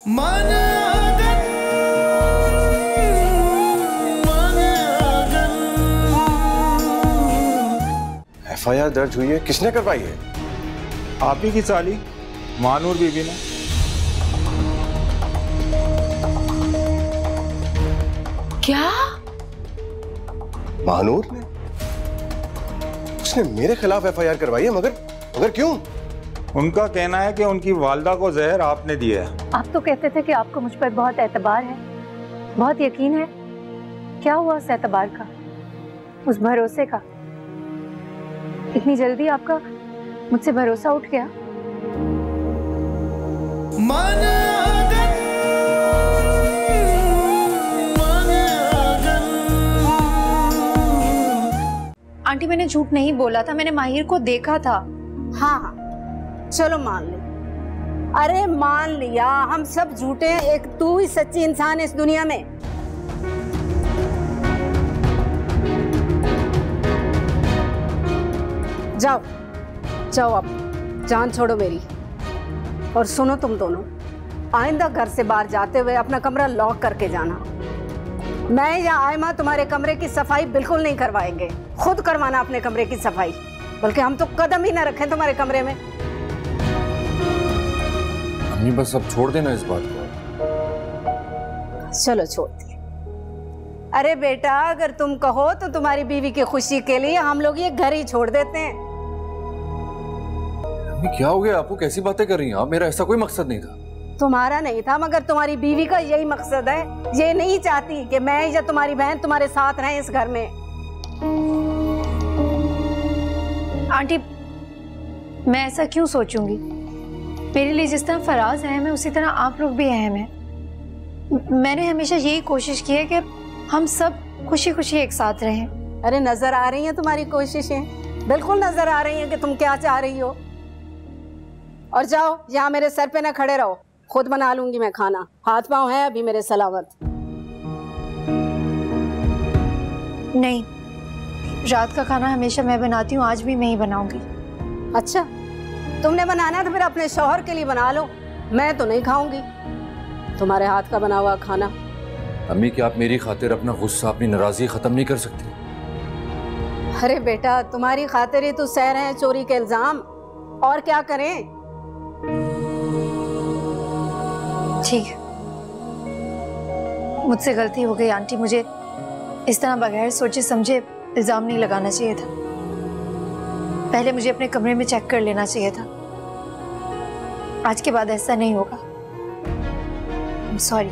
FIR दर्ज हुई है, किसने करवाई है? आप ही की साली मानूर बीबी ने। क्या? मानूर ने? उसने मेरे खिलाफ FIR करवाई है, मगर क्यों? उनका कहना है कि उनकी वालदा को जहर आपने दिया है। आप तो कहते थे कि आपको मुझ पर बहुत एतबार है, बहुत यकीन है। क्या हुआ उस एतबार का, उस भरोसे का? इतनी जल्दी आपका मुझसे भरोसा उठ गया? आंटी मैंने झूठ नहीं बोला था, मैंने माहिर को देखा था। हाँ हाँ चलो मान लो। अरे मान लिया, हम सब झूठे हैं, एक तू ही सच्ची इंसान है इस दुनिया में। जाओ जाओ, अब जान छोड़ो मेरी। और सुनो तुम दोनों, आइंदा घर से बाहर जाते हुए अपना कमरा लॉक करके जाना। मैं या आयमा तुम्हारे कमरे की सफाई बिल्कुल नहीं करवाएंगे, खुद करवाना अपने कमरे की सफाई। बल्कि हम तो कदम ही ना रखें तुम्हारे कमरे में। अम्मी बस अब छोड़ देना इस बात को। चलो छोड़ दी। अरे बेटा, अगर तुम कहो तो तुम्हारी बीवी की खुशी के लिए हम लोग ये घर ही छोड़ देते हैं। अम्मी क्या हो गया आपको, कैसी बातें कर रही हैं आप? मेरा ऐसा कोई मकसद नहीं था। तुम्हारा नहीं था, मगर तुम्हारी बीवी का यही मकसद है। ये नहीं चाहती कि मैं या तुम्हारी बहन तुम्हारे साथ रहें इस घर में। आंटी मैं ऐसा क्यों सोचूंगी? मेरे लिए जिस तरह फराज अहम है उसी तरह आप लोग भी अहम हैं। मैंने हमेशा यही कोशिश की है कि हम सब खुशी खुशी एक साथ रहें। अरे नजर आ रही हैं तुम्हारी कोशिशें, बिल्कुल नजर आ रही हैं कि तुम क्या चाह रही हो। और जाओ, यहाँ मेरे सर पे ना खड़े रहो, खुद बना लूंगी मैं खाना। हाथ पांव है अभी मेरे सलामत। नहीं, रात का खाना हमेशा मैं बनाती हूँ, आज भी मैं ही बनाऊंगी। अच्छा, तुमने बनाना है तो फिर अपने शौहर के लिए बना लो, मैं तो नहीं खाऊंगी तुम्हारे हाथ का बना हुआ खाना। अम्मी क्या आप मेरी खातिर अपना गुस्सा, अपनी नाराजगी खत्म नहीं कर सकती? अरे बेटा, तुम्हारी खातिर ही तो सह रहे हैं चोरी के इल्जाम, और क्या करें। ठीक है, मुझसे गलती हो गई आंटी। मुझे इस तरह बगैर सोचे समझे इल्जाम नहीं लगाना चाहिए था। पहले मुझे अपने कमरे में चेक कर लेना चाहिए था। आज के बाद ऐसा नहीं होगा। सॉरी।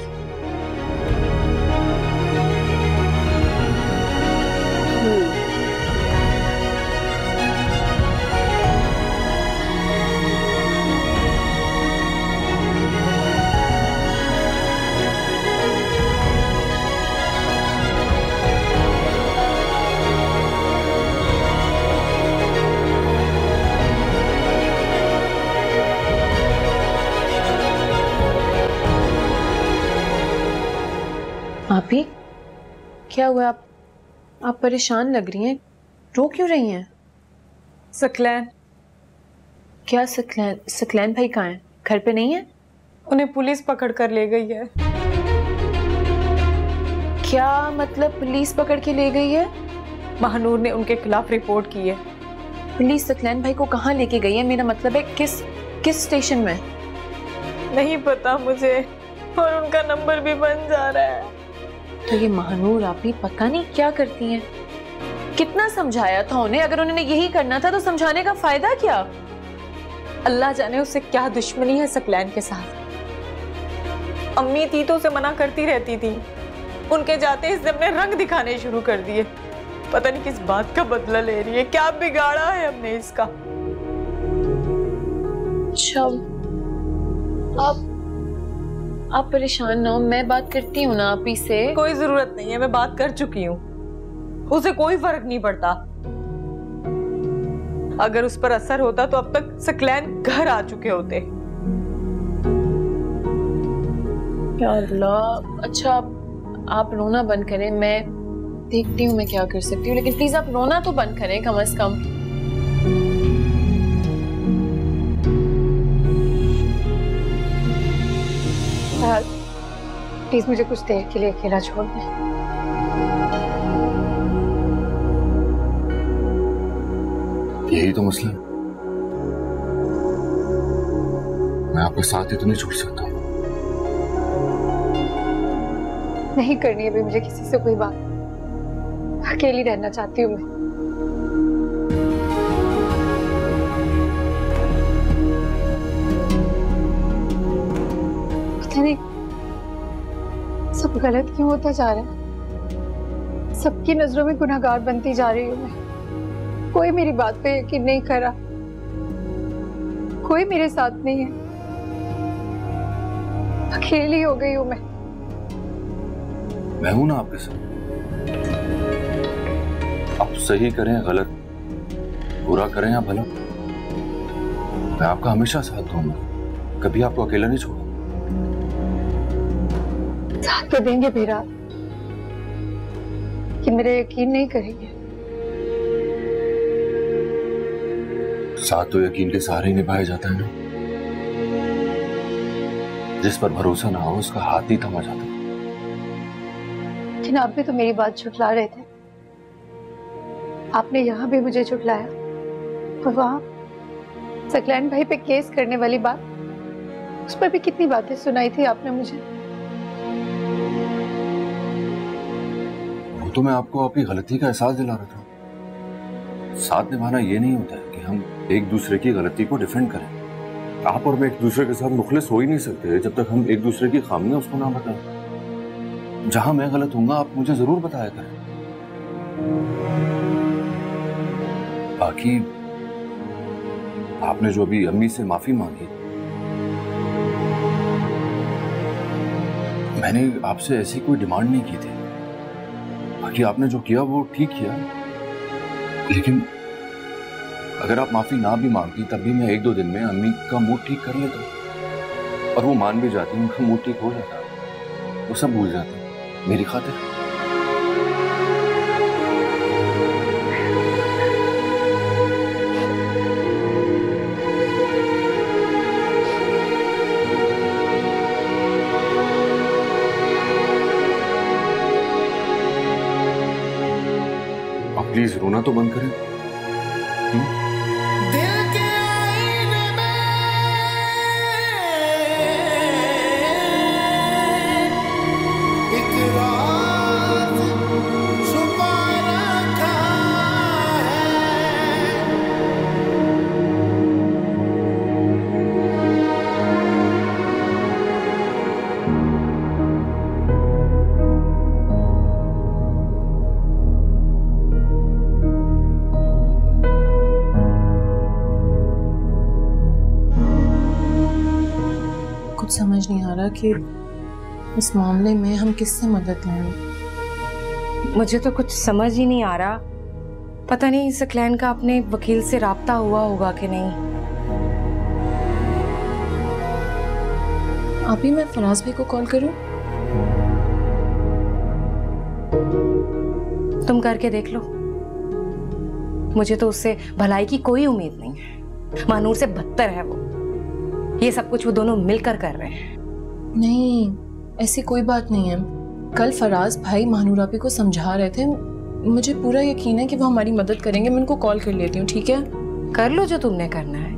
आप ही क्या हुआ? आप परेशान लग रही हैं, रो क्यों रही हैं? सकलैन। क्या सकलैन? सकलैन भाई कहाँ हैं? घर पे नहीं है? उन्हें पुलिस पकड़ कर ले गई है। क्या मतलब पुलिस पकड़ के ले गई है? महानूर ने उनके खिलाफ रिपोर्ट की है। पुलिस सकलैन भाई को कहाँ लेके गई है? मेरा मतलब है किस स्टेशन में? नहीं पता मुझे, और उनका नंबर भी बन जा रहा है। तो ये महानूर आप ही पता नहीं क्या करती हैं। कितना समझाया था उन्हें, अगर उन्होंने यही करना था तो समझाने का फायदा क्या? अल्लाह जाने उससे क्या दुश्मनी है सकलैन के साथ। अम्मी तीतों से मना करती रहती थी, उनके जाते इसने अपने रंग दिखाने शुरू कर दिए। पता नहीं किस बात का बदला ले रही है, क्या बिगाड़ा है हमने इसका। अच्छा, आप परेशान ना हो, मैं बात करती हूँ ना आप ही से। कोई जरूरत नहीं है, मैं बात कर चुकी हूँ, उसे कोई फर्क नहीं पड़ता। अगर उस पर असर होता तो अब तक सकलैन घर आ चुके होते। या अल्लाह। अच्छा आप रोना बंद करें, मैं देखती हूँ मैं क्या कर सकती हूँ, लेकिन प्लीज आप रोना तो बंद करें कम से कम। प्लीज मुझे कुछ देर के लिए अकेला छोड़ दें। यही तो मसला है, मैं आपका साथ ही तो नहीं छोड़ सकता। नहीं करनी अभी मुझे किसी से कोई बात, अकेली रहना चाहती हूँ मैं। पता नहीं सब गलत क्यों होता जा रहा है, सबकी नजरों में गुनहगार बनती जा रही हूँ मैं। कोई मेरी बात पे यकीन नहीं कर रहा, कोई मेरे साथ नहीं है, अकेली हो गई हूँ मैं हूं ना आपके साथ। आप सही करें गलत, बुरा करें या भला, मैं आपका हमेशा साथ दूंगा, कभी आपको अकेला नहीं छोड़ूंगा। साथ तो देंगे भीरा कि मेरे यकीन नहीं करेंगे। साथ तो यकीन के सहारे ही निभाया जाता है ना, जिस पर भरोसा ना हो उसका हाथ ही थमा जाता है। लेकिन आप भी तो मेरी बात झुठला रहे थे, आपने यहाँ भी मुझे झुठलाया, और वहां सकलैन भाई पे केस करने वाली बात, उस पर भी कितनी बातें सुनाई थी आपने मुझे। वो तो मैं आपको आपकी गलती का एहसास दिला रहा था। साथ निभाना ये नहीं होता है कि हम एक दूसरे की गलती को डिफेंड करें। आप और मैं एक दूसरे के साथ मुखलिस हो ही नहीं सकते जब तक हम एक दूसरे की खामियां उसको ना बताएं। जहां मैं गलत हूंगा आप मुझे जरूर बताया करें। बाकी आपने जो अभी अम्मी से माफी मांगी, मैंने आपसे ऐसी कोई डिमांड नहीं की थी। बाकी आपने जो किया वो ठीक किया, लेकिन अगर आप माफी ना भी मांगती तब भी मैं 1-2 दिन में अम्मी का मूड ठीक कर लेता, और वो मान भी जाती, उनका मूड ठीक हो जाता, वो सब भूल जाते मेरी खातिर। आप प्लीज रोना तो बंद करें। कुछ समझ नहीं आ रहा कि इस मामले में हम किससे मदद लें। मुझे तो कुछ समझ ही नहीं आ रहा। पता नहीं सकलैन का अपने वकील से राब्ता हुआ होगा कि नहीं। अभी मैं फराज भाई को कॉल करूं? तुम करके देख लो। मुझे तो उससे भलाई की कोई उम्मीद नहीं है। मानूर से बदतर है वो। ये सब कुछ वो दोनों मिलकर कर रहे हैं। नहीं, ऐसी कोई बात नहीं है। कल फराज भाई महानूर आपी को समझा रहे थे। मुझे पूरा यकीन है कि वो हमारी मदद करेंगे। मैं उनको कॉल कर लेती हूँ, ठीक है? कर लो जो तुमने करना है,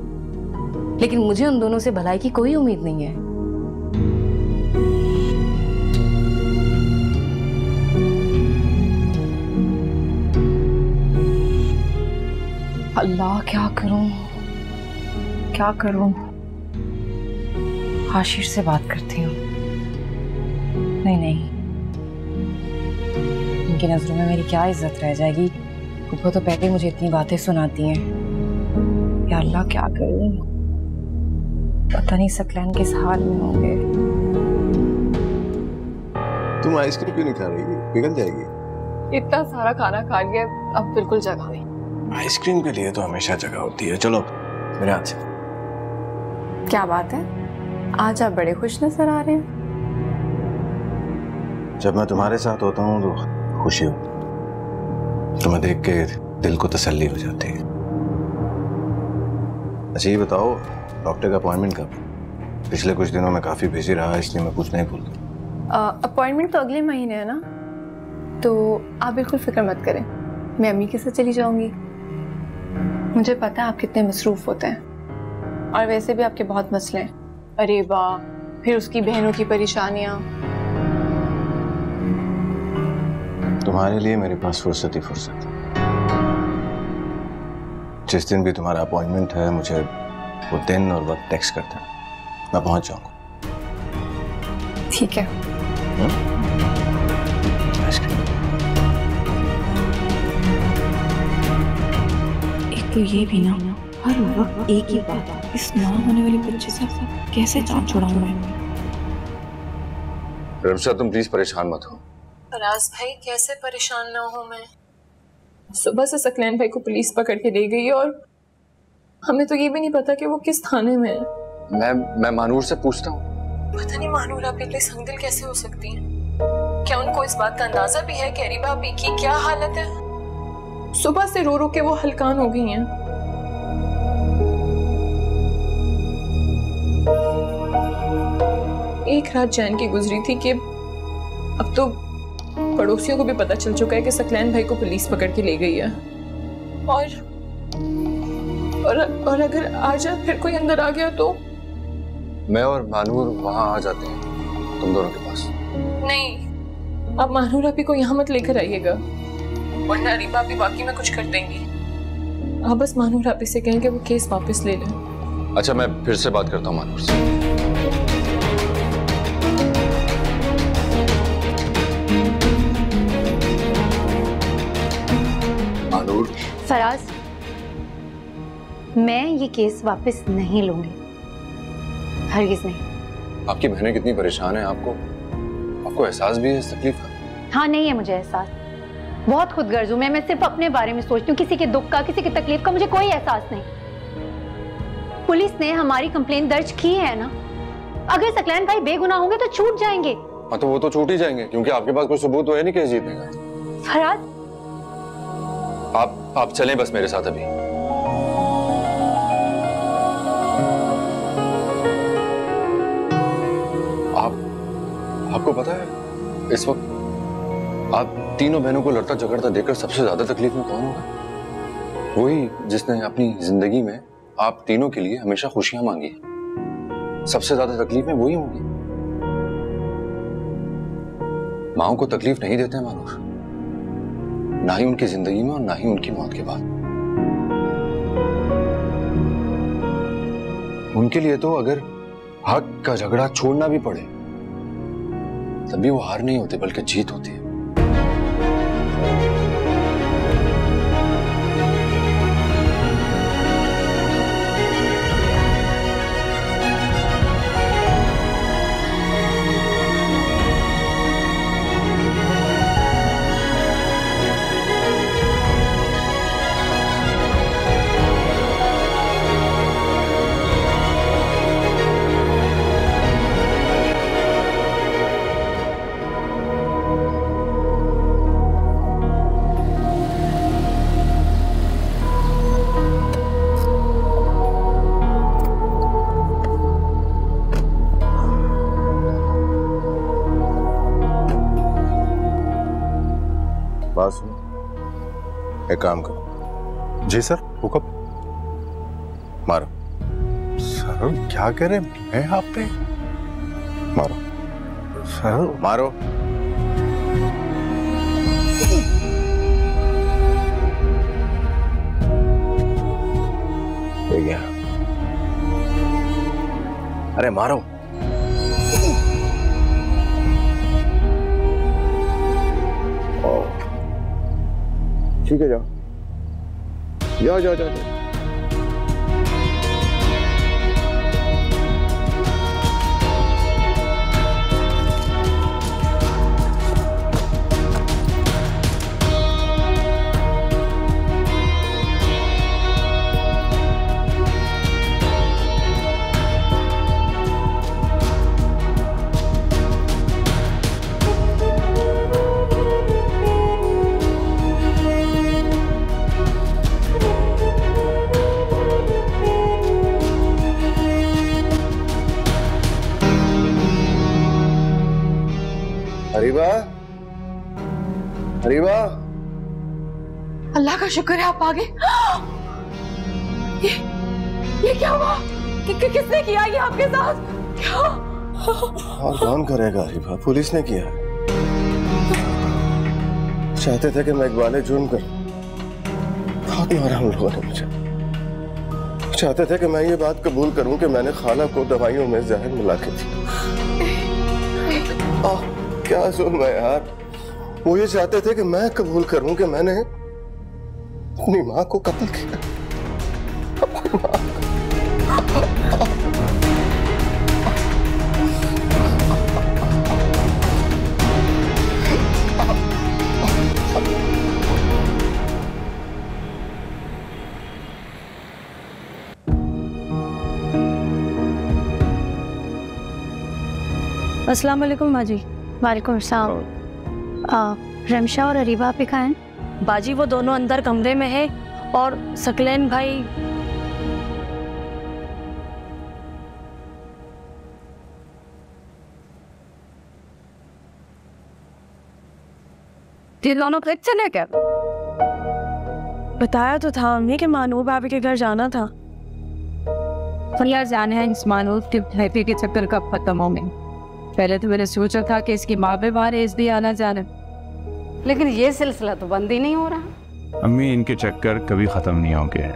लेकिन मुझे उन दोनों से भलाई की कोई उम्मीद नहीं है। अल्लाह, क्या करूं क्या करूं? आशीष से बात करती हूँ। नहीं, इनकी नजरों में मेरी क्या इज्जत रह जाएगी। वो तो पहले मुझे इतनी बातें सुनाती हैं। या अल्लाह, क्या करूं? पता नहीं सकलैन किस हाल में होंगे। तुम आइसक्रीम क्यों नहीं खा रही? पिघल जाएगी। इतना सारा खाना खा लिया, अब बिल्कुल जगह नहीं। आइसक्रीम के लिए तो हमेशा जगह होती है। चलो मेरे हाथ से। क्या बात है, आज आप बड़े खुश नजर आ रहे हैं। जब मैं तुम्हारे साथ होता हूँ तो खुशी हो, तुम्हें देख के दिल को तसल्ली हो जाती है। अच्छा ये बताओ, डॉक्टर का अपॉइंटमेंट कब? पिछले कुछ दिनों में काफी बिजी रहा, इसलिए मैं पूछना ही भूल गया। अपॉइंटमेंट तो अगले महीने है ना, तो आप बिल्कुल फिक्र मत करें, मैं अम्मी के साथ चली जाऊंगी। मुझे पता है आप कितने मसरूफ होते हैं, और वैसे भी आपके बहुत मसले हैं। अरे वाह, फिर उसकी बहनों की परेशानियां। तुम्हारे लिए मेरे पास फुर्सत ही फुर्सत है। जिस दिन भी तुम्हारा अपॉइंटमेंट है, मुझे वो दिन और वक्त टेक्स्ट कर देना, मैं पहुंच जाऊंगा। ठीक है। एक तो ये भी ना, हर वक्त एक ही बात, इस ना होने वाली बच्चे से कैसे जान छुड़ाऊं मैं? रमशा, तुम प्लीज परेशान मत हो। फराज भाई, कैसे परेशान ना हो मैं? सुबह से सकलैन भाई को पुलिस पकड़ के ले गई, और हमें तो ये भी नहीं पता कि वो किस थाने में है। मैं मानूर से पूछता हूँ। पता नहीं मानूर आप इतने संगदिल कैसे हो सकती हैं? क्या उनको इस बात का अंदाजा भी है कि अरी भाभी की क्या हालत है? सुबह से रो रो के वो हलकान हो गई हैं। एक रात जैन की गुजरी थी कि अब तो पड़ोसियों को भी पता चल चुका है कि सकलैन भाई को पुलिस पकड़ के ले गई है, और अगर आज फिर कोई अंदर आ गया तो? मैं और मानूर वहां आ जाते हैं तुम दोनों के पास। नहीं, अब मानूर अभी को यहाँ मत लेकर आइएगा, वरना रीबा भी बाकी में कुछ कर देंगी। आप बस मानूर आप से कहें कि वो केस वापस ले लें। अच्छा, मैं फिर से बात करता हूँ मानूर से। फराज, मैं ये केस वापस नहीं लूंगी, हरगिज नहीं। आपकी बहनें कितनी परेशान हैं, आपको एहसास भी है इस तकलीफ का? हाँ, नहीं है मुझे एहसास, बहुत खुदगर्ज हूं मैं सिर्फ अपने बारे में सोचती हूँ, किसी के दुख का, किसी की तकलीफ का मुझे कोई एहसास नहीं। पुलिस ने हमारी कंप्लेंट दर्ज की है ना, अगर सकलैन भाई बेगुनाह होंगे तो छूट जाएंगे। हाँ, तो वो तो छूट ही जाएंगे, क्योंकि आपके पास कोई सबूत तो है नहीं केस जीतने का। फराज, आप चलें बस मेरे साथ अभी। आपको पता है इस वक्त आप तीनों बहनों को लड़ता झगड़ता देखकर सबसे ज्यादा तकलीफ में कौन होगा? वही जिसने अपनी जिंदगी में आप तीनों के लिए हमेशा खुशियां मांगी। सबसे ज्यादा तकलीफ में वही होंगी। माओ को तकलीफ नहीं देते मानूर, ना ही उनकी जिंदगी में और ना ही उनकी मौत के बाद। उनके लिए तो अगर हक का झगड़ा छोड़ना भी पड़े तभी वो हार नहीं होती बल्कि जीत होती है। बात सुनो, एक काम करो। जी सर, हुक्म। मारो। सर क्या कह रहे हैं? मैं आप पे? मारो सर, मारो। ये क्या? अरे मारो। ठीक है, जाओ जाओ जाओ जाओ, जाओ। अरीबा, अरीबा। अल्लाह का शुक्र है आप आ गए। ये क्या हुआ? किसने किया ये आपके साथ? क्या? और कौन करेगा अरीबा? पुलिस ने किया। चाहते थे कि मैं इकबाल जुर्म करूं। बहुत मारा हम लोगों ने मुझे। चाहते थे कि मैं ये बात कबूल करूं कि मैंने खाला को दवाइयों में जहर मिला के दी। क्या जुल्म है यार। वो ये चाहते थे कि मैं कबूल करूं कि मैंने अपनी माँ को कत्ल किया। अपनी माँ। अस्सलाम वालेकुम माँ जी। वालेकुम अस्सलाम। रमशा और अरीबा आप कहाँ हैं? बाजी वो दोनों अंदर कमरे में है और सकलैन भाई ये दोनों फिर चले क्या? बताया तो था हमने कि मानूर भाभी के घर जाना था। पर यार जाने हैं इस मानूर के चक्कर कब खत्म होंगे। पहले तो मैंने सोचा था कि इसकी माँ पे बाहर इसलिए आना जाना, लेकिन ये सिलसिला तो बंद ही नहीं हो रहा। अम्मी इनके चक्कर कभी खत्म नहीं होंगे,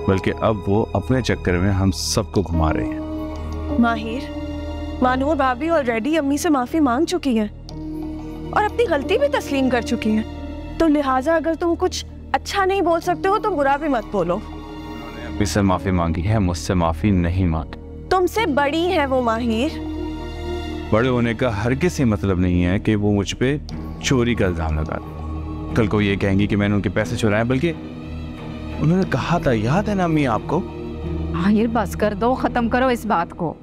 बल्कि अब वो अपने चक्कर में हम सबको घुमा रहे हैं। माहिर, मानूर भाभी ऑलरेडी अम्मी से माफी मांग चुकी है और अपनी गलती भी तस्लीम कर चुकी है, तो लिहाजा अगर तुम कुछ अच्छा नहीं बोल सकते हो तो बुरा भी मत बोलो। अम्मी से माफी मांगी है, मुझसे माफी नहीं मांगी। तुमसे बड़ी है वो माहिर। बड़े होने का हर किसी मतलब नहीं है कि वो मुझ पे चोरी का इल्जाम लगा दे। कल को ये कहेंगी कि मैंने उनके पैसे चुराए, बल्कि उन्होंने कहा था, याद है ना अम्मी आपको? हाँ ये बस कर दो, खत्म करो इस बात को।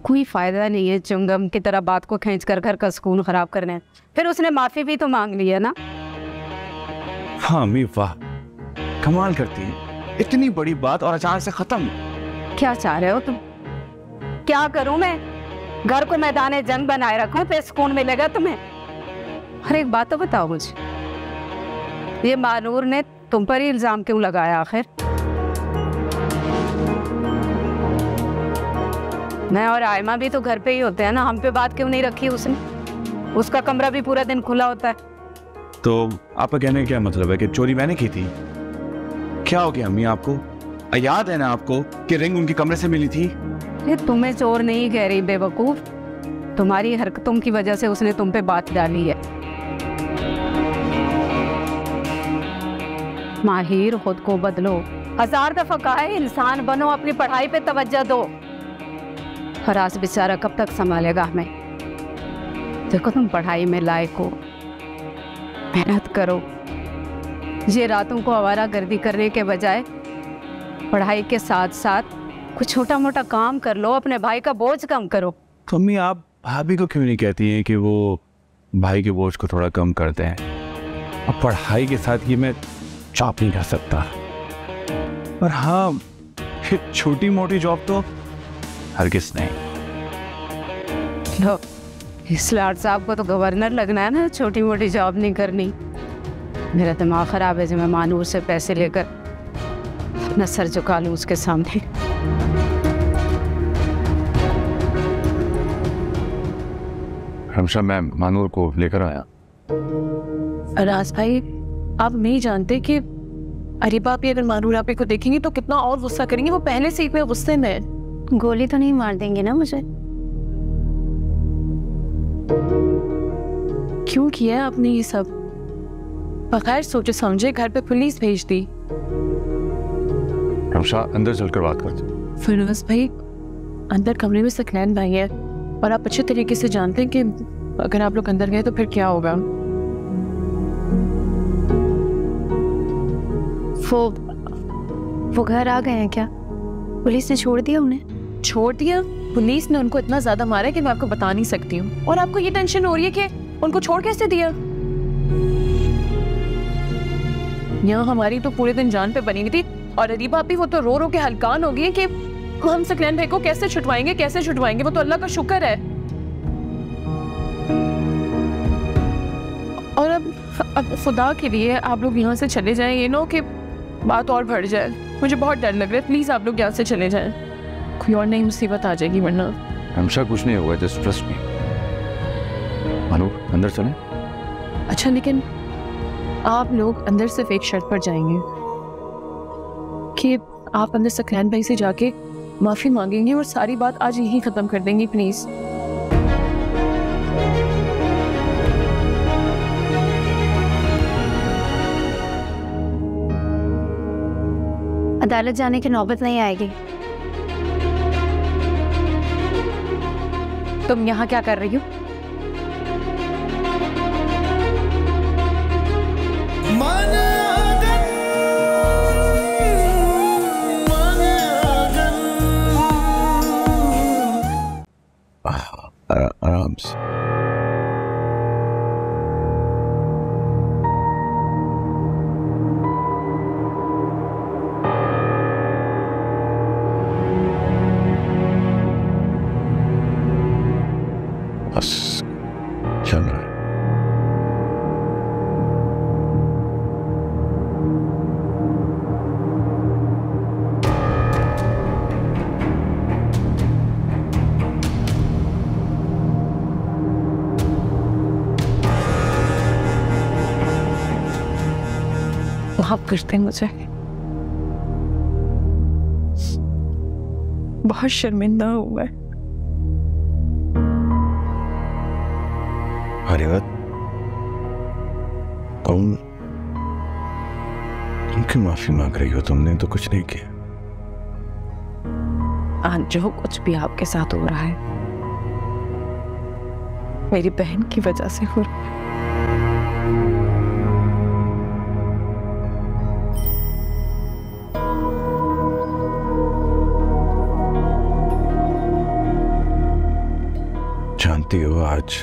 कोई फायदा नहीं है चुंगम की तरह बात को खींच कर घर का सुकून खराब करने। फिर उसने माफी भी तो मांग ली है ना। हाँ अम्मी वाह, कमाल करती है। इतनी बड़ी बात और अचानक से खत्म। क्या चाह रहे हो तुम? क्या करूं मैं? घर को मैदान जंग बनाए रखूं फिर सुकून मिलेगा तुम्हें? हर एक बात तो बताओ मुझे, ये मानूर ने तुम पर ही इल्जाम क्यों लगाया आखिर? मैं और आयमा भी तो घर पे ही होते हैं ना, हम पे बात क्यों नहीं रखी उसने? उसका कमरा भी पूरा दिन खुला होता है। तो आपका कहने का क्या मतलब है कि चोरी मैंने की थी? क्या हो गया अम्मी आपको? याद है ना आपको कि रिंग उनके कमरे से मिली थी? ये तुम्हें चोर नहीं कह रही बेवकूफ, तुम्हारी हरकतों की वजह से उसने तुम पे बात डाली है। माहिर खुद को बदलो, 1000 दफा कहा है इंसान बनो, अपनी पढ़ाई पे तवज्जो दो। फराज बेचारा कब तक संभालेगा हमें? देखो तुम पढ़ाई में लायक हो, मेहनत करो। ये रातों को आवारागर्दी करने के बजाय पढ़ाई के साथ साथ कुछ छोटा मोटा काम कर लो, अपने भाई का बोझ कम करो। तो अम्मी आप भाभी को क्यों नहीं कहती हैं कि वो भाई के बोझ को थोड़ा कम करते हैं? अब पढ़ाई के साथ ये मैं चॉप नहीं कर सकता, पर हाँ छोटी मोटी जॉब तो हरगिज़ नहीं। लो, इस लाड साहब को तो गवर्नर लगना है ना, छोटी मोटी जॉब नहीं करनी। मेरा दिमाग खराब है जब मैं मानूर से पैसे लेकर अपना सर झुका लूं उसके सामने। हमशा मैं मानूर को लेकर आया। राज भाई, आप नहीं जानते कि अरीबा भी अगर मानूर आपे को देखेंगे तो कितना और गुस्सा करेंगे। वो पहले से इतने गुस्से में। गोली तो नहीं मार देंगे ना मुझे? क्यों किया आपने ये सब? बगैर सोचे समझे घर पे पुलिस भेज दी। हमशा अंदर चलकर बात करते। फिरोज भाई, अंदर कमरे में सकलैन भाई है और आप अच्छे तरीके से जानते हैं कि अगर आप लोग अंदर गए तो फिर क्या होगा। वो घर आ गए हैं क्या? पुलिस ने छोड़ दिया उन्हें? छोड़ दिया? पुलिस ने उनको इतना ज्यादा मारा है कि मैं आपको बता नहीं सकती हूँ। और आपको ये टेंशन हो रही है कि उनको छोड़ कैसे दिया? यहाँ हमारी तो पूरे दिन जान पे बनी हुई थी और अरीबा भी वो तो रो रो के हलकान हो गई है कि हम सकलैन भाई को कैसे छुटवाएंगे, कैसे छुटवाएंगे। वो तो अल्लाह का शुक्र है। अब खुदा के लिए आप लोग यहाँ से चले जाएं, ये नो कि बात और बढ़ जाए। मुझे बहुत डर लग रहा है, प्लीज आप लोग यहाँ से चले जाएं, कोई और नई मुसीबत आ जाएगी वरना। हमेशा कुछ नहीं होगा, जस्ट ट्रस्ट मी। मानो अंदर चलें। अच्छा लेकिन आप लोग अंदर सिर्फ एक शर्त पर जाएंगे कि आप अंदर सकलैन भाई से जाके माफी मांगेंगे और सारी बात आज यहीं खत्म कर देंगे प्लीज। अदालत जाने की नौबत नहीं आएगी। तुम यहाँ क्या कर रही हो? आराम से। बस चल रहा है। माफ करते हैं मुझे, बहुत शर्मिंदा हुआ है। हरिवत, तुम क्यों माफी मांग रही हो? तुमने तो कुछ नहीं किया। आज जो कुछ भी आपके साथ हो रहा है मेरी बहन की वजह से हो रहा है। जानती हो, आज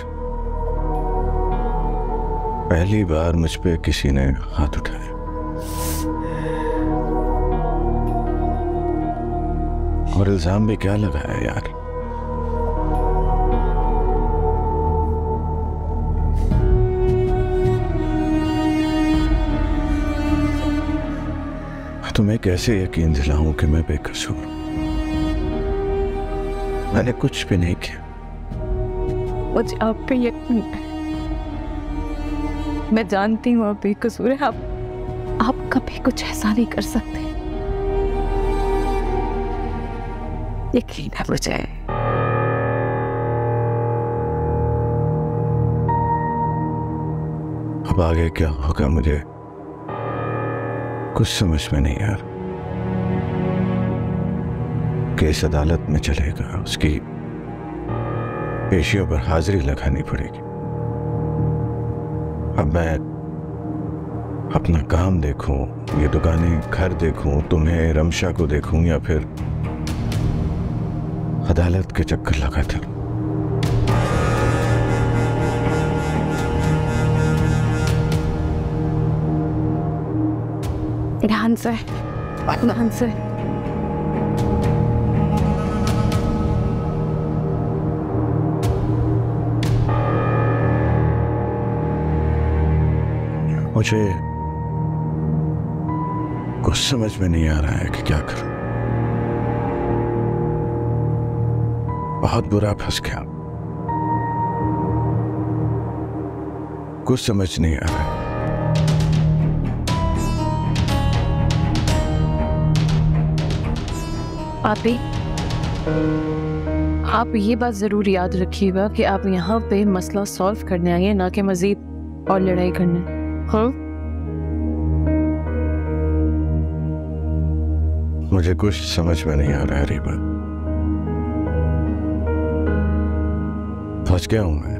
पहली बार मुझ पे किसी ने हाथ उठाया और इल्जाम भी क्या लगाया यार। तुम्हें कैसे यकीन दिलाऊं कि मैं बेकसूर हूं? मैंने कुछ भी नहीं किया। मुझे आप पे यकीन है, मैं जानती हूँ आप बेकसूर हैं। आप कभी कुछ ऐसा नहीं कर सकते, यकीन है मुझे। अब आगे क्या होगा मुझे कुछ समझ में नहीं यार। केस अदालत में चलेगा, उसकी पेशियों पर हाजिरी लगानी पड़ेगी। अब मैं अपना काम देखूं, ये दुकानें घर देखूं, तुम्हें रमशा को देखूं, या फिर अदालत के चक्कर लगाता रहूं? ध्यान से, ध्यान से। मुझे कुछ समझ में नहीं आ रहा है कि क्या करूं। बहुत बुरा फंस गया, कुछ समझ नहीं आ रहा है। आप ये बात जरूर याद रखिएगा कि आप यहाँ पे मसला सॉल्व करने आए हैं, ना कि मजीद और लड़ाई करने। हाँ, मुझे कुछ समझ में नहीं आ रहा है रीबा। फंस गया हूं मैं।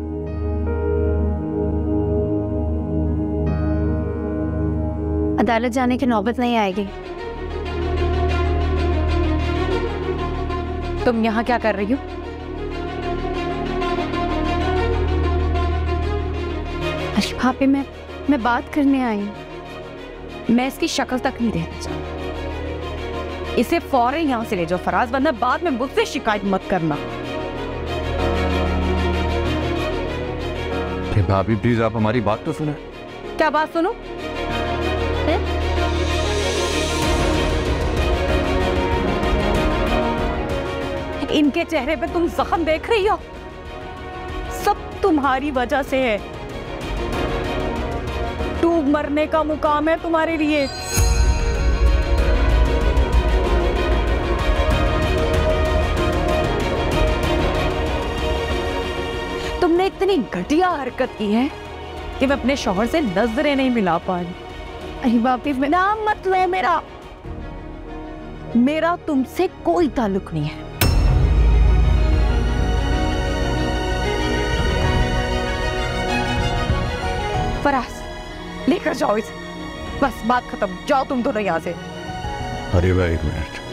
अदालत जाने की नौबत नहीं आएगी। तुम यहाँ क्या कर रही हो? अरे भाभी, मैं बात करने आई हूँ। मैं इसकी शक्ल तक नहीं देखना चाहती। इसे फौरन यहाँ से ले जाओ फराज, वरना बाद में मुझसे शिकायत मत करना। भाभी प्लीज आप हमारी बात तो सुने। क्या बात सुनो? इनके चेहरे पे तुम जख्म देख रही हो? सब तुम्हारी वजह से है। डूब मरने का मुकाम है तुम्हारे लिए। तुमने इतनी घटिया हरकत की है कि मैं अपने शौहर से नजरें नहीं मिला पा रही। अरे बापी, नाम मत लो मेरा तुमसे कोई ताल्लुक नहीं है। फराज, लेकर जाओ इसे। बस बात खत्म, जाओ तुम दोनों यहाँ से। अरे भाई एक मिनट।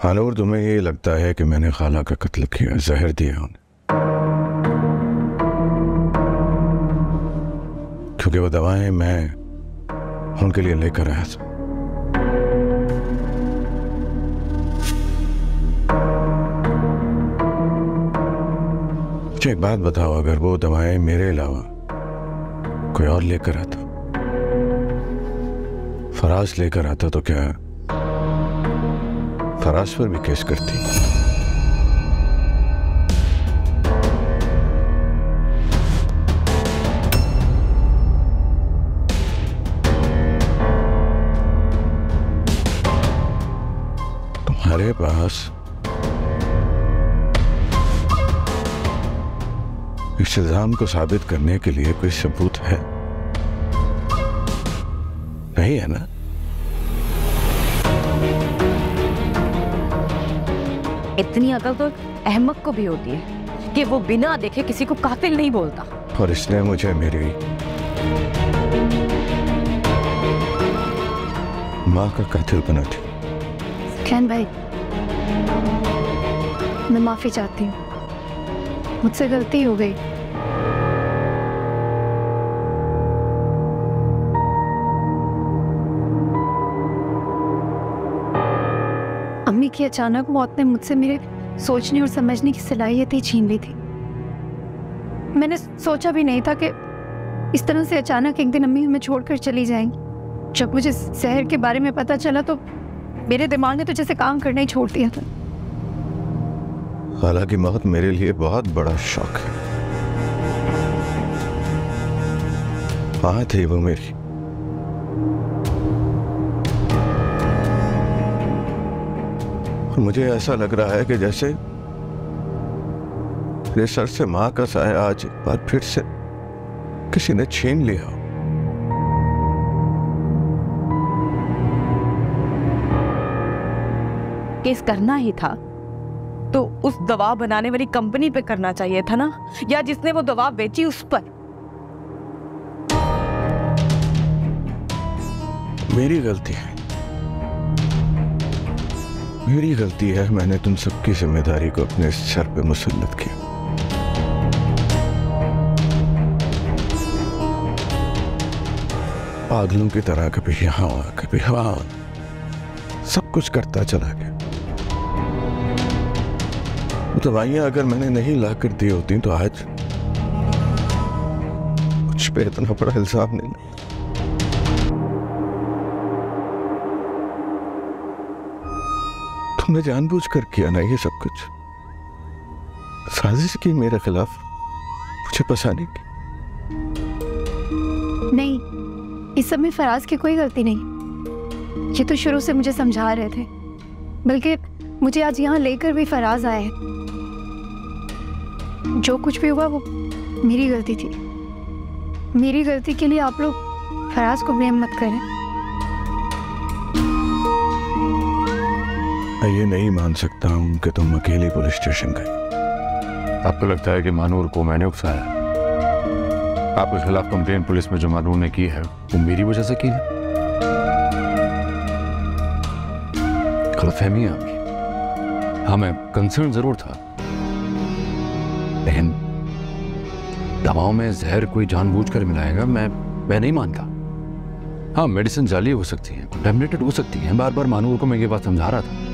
हानूर, तुम्हें ये लगता है कि मैंने खाला का कत्ल किया, जहर दिया उन्हें? क्योंकि वो दवाएं मैं उनके लिए लेकर आया था। मुझे एक बात बताओ, अगर वो दवाएं मेरे अलावा कोई और लेकर आता, फराज लेकर आता, तो क्या फराज पर भी केस करती? तुम्हारे पास इस इल्जाम को साबित करने के लिए कोई सबूत है? नहीं है ना? इतनी अकल तो अहमक को भी होती है कि वो बिना देखे किसी को कातिल नहीं बोलता। और इसने मुझे मेरी माँ का कातिल बना दिया। खैन भाई, मैं माफी चाहती हूँ, मुझसे गलती हो गई। अम्मी की अचानक मौत ने मुझसे मेरे सोचने और समझने की सलाहियत ही छीन ली थी। मैंने सोचा भी नहीं था कि इस तरह से अचानक एक दिन अम्मी हमें छोड़कर चली जाएंगी। जब मुझे शहर के बारे में पता चला तो मेरे दिमाग ने तो जैसे काम करना ही छोड़ दिया था। हालांकि मौत मेरे लिए बहुत बड़ा शौक है। कहाँ थी वो मेरी? और मुझे ऐसा लग रहा है कि जैसे मेरे सर से माँ का साया आज एक बार फिर से किसी ने छीन लिया हो। केस करना ही था तो उस दवा बनाने वाली कंपनी पे करना चाहिए था ना, या जिसने वो दवा बेची उस पर। मेरी गलती है, मेरी गलती है। मैंने तुम सबकी जिम्मेदारी को अपने सर पे मुसल्लत किया। पागलों की तरह कभी यहां कभी वहां सब कुछ करता चला गया। दवाइयां अगर मैंने नहीं ला कर दी होती तो आज मुझ पे इतना बड़ा इल्जाम नहीं। तुमने जानबूझकर किया ना ये सब कुछ? साजिश की मेरे खिलाफ मुझे फंसाने की? नहीं, इस सब में फराज की कोई गलती नहीं। ये तो शुरू से मुझे समझा रहे थे, बल्कि मुझे आज यहाँ लेकर भी फराज आए हैं। जो कुछ भी हुआ वो मेरी गलती थी। मेरी गलती के लिए आप लोग फराज को ब्लेम मत करें। मैं ये नहीं मान सकता हूँ कि तुम अकेली पुलिस स्टेशन गई। आपको लगता है कि मानूर को मैंने उकसाया? आपके खिलाफ कंप्लेन पुलिस में जो मानूर ने की है वो मेरी वजह से की है? गलतफहमी है आपकी। हाँ, मैं कंसर्न जरूर था, लेकिन दवाओं में जहर कोई जानबूझकर मिलाएगा मैं नहीं मानता। हाँ, मेडिसिन जाली हो सकती है, कंटामिनेटेड हो सकती है। बार बार मानूर को मैं ये बात समझा रहा था,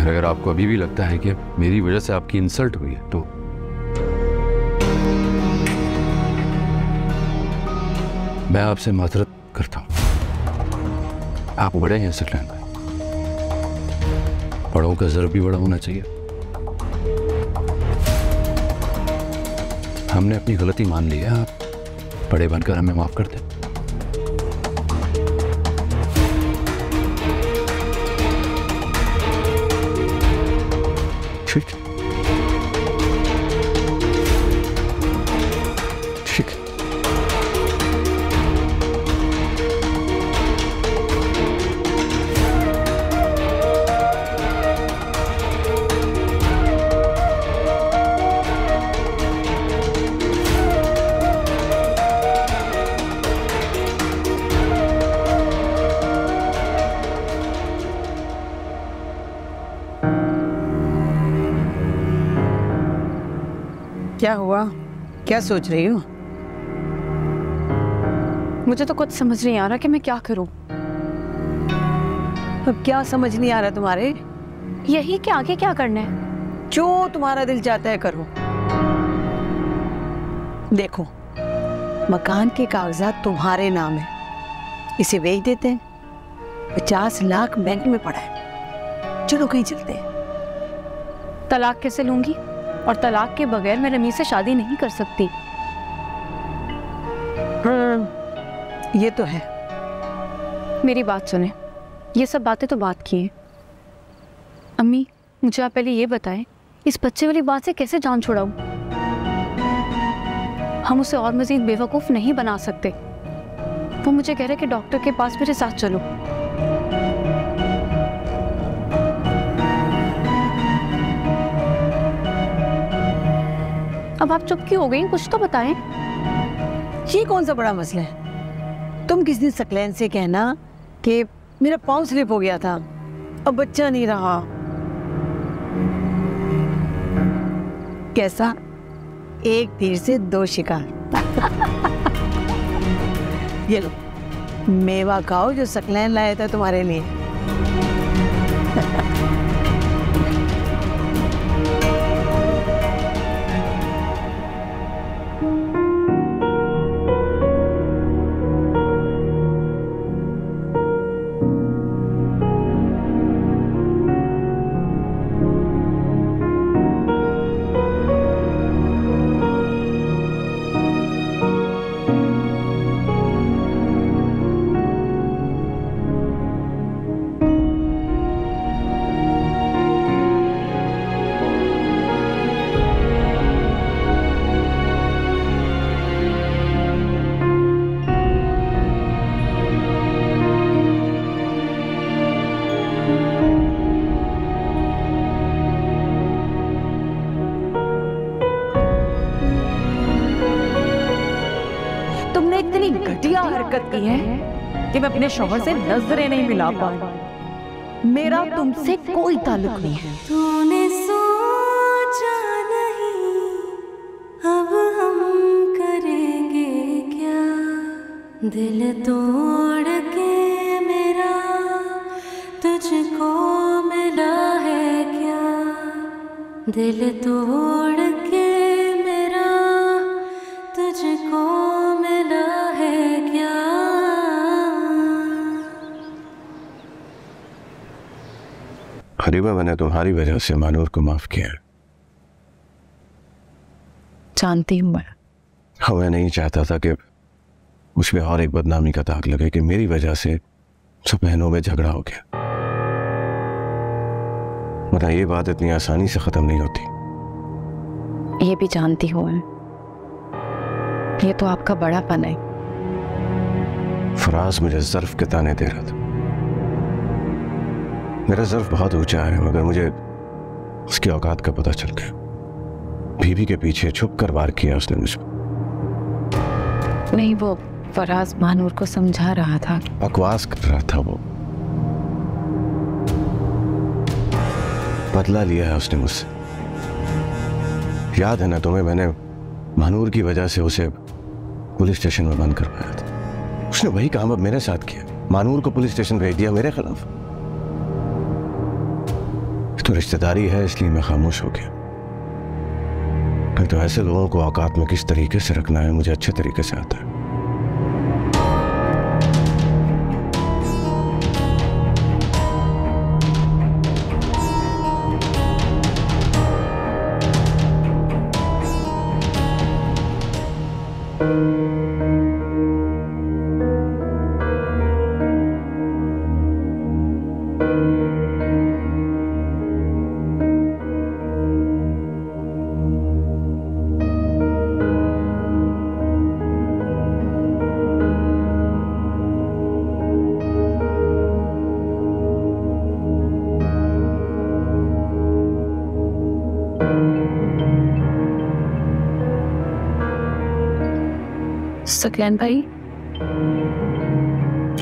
अगर आपको अभी भी लगता है कि मेरी वजह से आपकी इंसल्ट हुई है तो मैं आपसे माजरत करता हूं। आप बड़े हैं सकलैन भाई, बड़ों का ज़र्फ भी बड़ा होना चाहिए। हमने अपनी गलती मान ली है, आप बड़े बनकर हमें माफ कर दें। ठीक ठीक। क्या हुआ? क्या सोच रही हो? मुझे तो कुछ समझ नहीं आ रहा कि मैं क्या करूं। अब क्या समझ नहीं आ रहा तुम्हारे? यही कि आगे क्या करना है। जो तुम्हारा दिल चाहता है करो। देखो, मकान के कागजात तुम्हारे नाम है, इसे बेच देते हैं। 50 लाख बैंक में पड़ा है, चलो कहीं चलते हैं। तलाक कैसे लूंगी? और तलाक के बगैर मैं रमीज से शादी नहीं कर सकती। ये तो है। मेरी बात सुने, ये सब बातें तो बात की हैं। अम्मी, मुझे आप पहले ये बताएं, इस बच्चे वाली बात से कैसे जान छुड़ाऊं? हम उसे और मजीद बेवकूफ़ नहीं बना सकते। वो मुझे कह रहे कि डॉक्टर के पास मेरे साथ चलो। अब आप चुप क्यों हो गई? कुछ तो बताएं। ये कौन सा बड़ा मसला है? तुम किस दिन सकलैन से कहना कि मेरा पाँव स्लिप हो गया था, अब बच्चा नहीं रहा। कैसा? एक तीर से दो शिकार। ये लो, मेवा खाओ जो सकलैन लाया था तुम्हारे लिए। हरकत की है कि मैं अपने शौहर से नजरें नहीं मिला पाऊं। मेरा तुमसे कोई ताल्लुक नहीं है। तूने सोचा नहीं अब हम करेंगे क्या, दिल तोड़ के मेरा तुझको मिला है क्या, दिल तोड़ के मेरा तुझको मिला है क्या। हरीबा, मैंने तुम्हारी वजह से मानूर को माफ किया। जानती हूँ मैं नहीं चाहता था कि उसमें और एक बदनामी का दाग लगे कि मेरी वजह से सब बहनों में झगड़ा हो गया। वरना ये बात इतनी आसानी से खत्म नहीं होती। ये भी जानती हूँ, ये तो आपका बड़ापन है। फराज मुझे ज़र्फ के ताने दे रहा था। मेरा ज़र्फ बहुत ऊंचा है, मगर मुझे उसकी औकात का पता चल गया। बीवी के पीछे छुप कर वार किया उसने मुझ पर। नहीं, वो फराज मानूर को समझा रहा था। बकवास कर रहा था वो। बदला लिया है उसने मुझसे। याद है ना तुम्हें, मैंने मानूर की वजह से उसे पुलिस स्टेशन में बंद करवाया था। उसने वही काम अब मेरे साथ किया। मानूर को पुलिस स्टेशन भेज दिया मेरे खिलाफ। तो रिश्तेदारी है इसलिए मैं खामोश हो गया। नहीं तो ऐसे लोगों को औकात में किस तरीके से रखना है मुझे अच्छे तरीके से आता है। सकलैन भाई।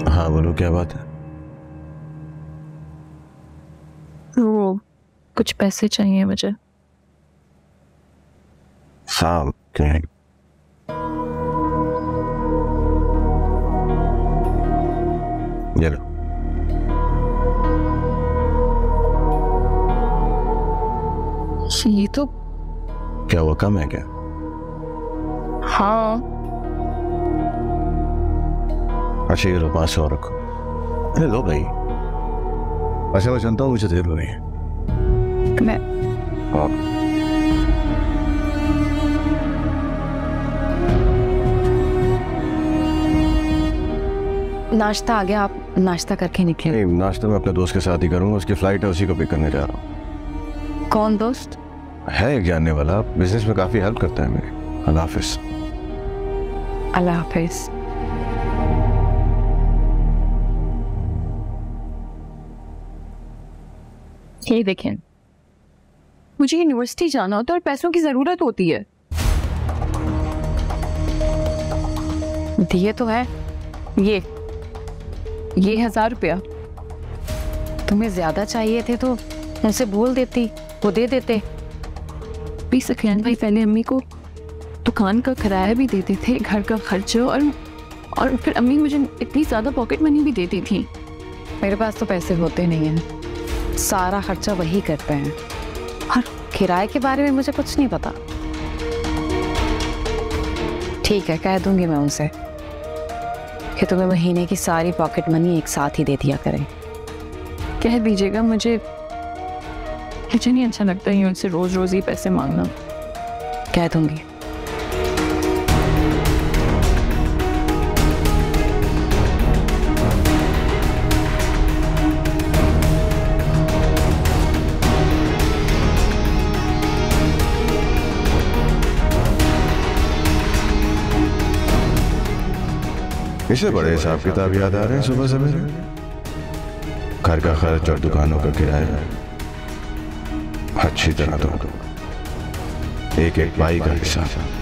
हाँ बोलो, क्या बात है? वो कुछ पैसे चाहिए मुझे। साहब क्या है? ये लो। ये तो क्या वो कम है क्या? हाँ। अच्छा ये लो 500 रखो। अरे लो भाई, अच्छा मैं जानता हूँ मुझे देर हो रही है। मैं हाँ नाश्ता आ गया, आप नाश्ता करके निकले? नहीं, नाश्ता मैं अपने दोस्त के साथ ही करूँगा, उसकी फ्लाइट है, उसी को पिक करने जा रहा हूँ। कौन दोस्त? है एक जानने वाला, बिजनेस में काफी हेल्प करता है मेरे। अल्लाह हाफिज। अल्लाह हाफिज। ये देखें, मुझे यूनिवर्सिटी जाना होता है और पैसों की जरूरत होती है। दिए तो है, ये 1000 रुपया। तुम्हें ज्यादा चाहिए थे तो उनसे बोल देती, वो दे देते। भी सकलैन भाई पहले अम्मी को दुकान का किराया भी देते थे, घर का खर्चा, और फिर अम्मी मुझे इतनी ज्यादा पॉकेट मनी भी देती थी। मेरे पास तो पैसे होते नहीं हैं, सारा खर्चा वही करते हैं, और किराए के बारे में मुझे कुछ नहीं पता। ठीक है, कह दूंगी मैं उनसे कि तुम्हें महीने की सारी पॉकेट मनी एक साथ ही दे दिया करें। कह दीजिएगा, मुझे नहीं अच्छा लगता है उनसे रोज रोज ही पैसे मांगना। कह दूंगी। इसे बड़े हिसाब किताब याद आ रहे हैं सुबह सवेरे। घर का खर्च और दुकानों का किराया अच्छी तरह दो, एक एक पाई का हिसाब।